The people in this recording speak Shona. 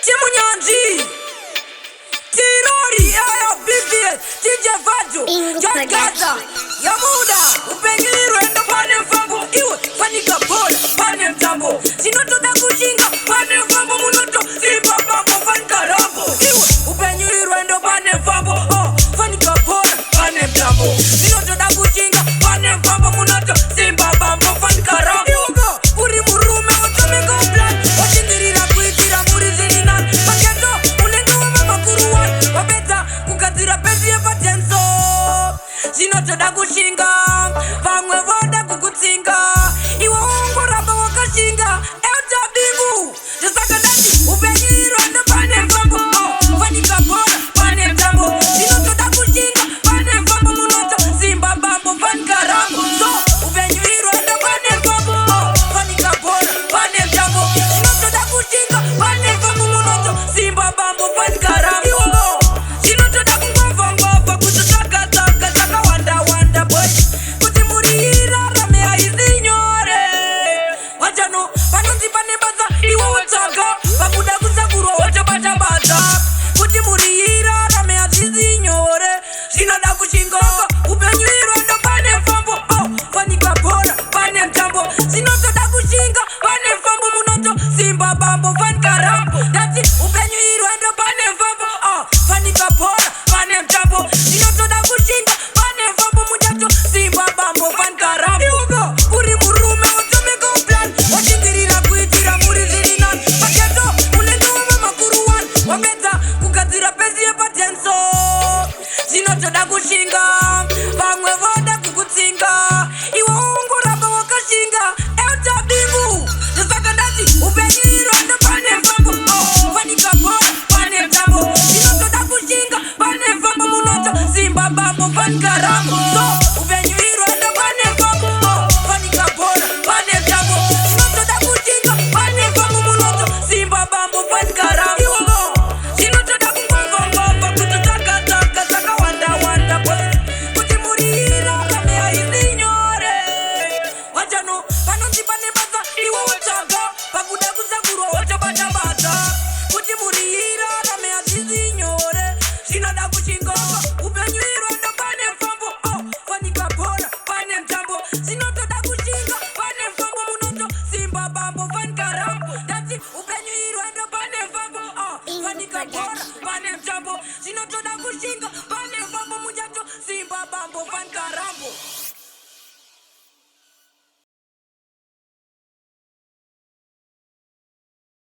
Timu Nyanji, Tirori, Aya, BBS, TJ Vajo, John Gaza, Yamuda, Upengiro, and the Panem Fambo, Iwo, Panika Bola, Panem Tambo, Sinoto da Kushinga, Panem Fambo, Munoto, Simba Bambo, Fankarambo, Iwo, Upengiro, and the Panem Fambo, Panika Bola, Panem Tambo, Sinoto da Kushinga, Panem Fambo, Munoto, Simba Bambo, Fankarambo, Iwo, Uri Murume, Otomego Plan, Washingirira, Kuitira, Murizina, Paketo, Unengo, Mamakuruan, Wabeta, Kukatira, Pesi, Patenso, Sinoto da Kushinga, Pangwe Voda Kukutsinga, Iwo Unguraba Wakashinga, Elta Bibu, Jasakadati, Upengiro, and the Panem Fambo, Fanika Bola, Panem Tambo, Sinoto da Kushinga, Panem Fambo, Munoto, Simba Bambo, Fankarambo, So, Upengiro, and the Panem Fambo, Fanika Bola, Panem Tambo, Sinoto da Kushinga, Panem Fambo, Munoto, Simba Bambo, Fankarambo, Sinoto da Kungova, Kutusaka, Taka, Wanda, Boy, Kutimurira, Ramea, Izinyore, Wajano, Panuzi, Panebaza, Iwa Wataka, Pakuda Kusakuro, Watabata, Kutimurira, Ramea, Izinyore, Sinada Kushinga, Upenyiro, and the Panem Fambo, Fanika Bola, Panem Tambo, Sinoto da Kushinga, Panem Fambo, Munoto, Simba Bambo.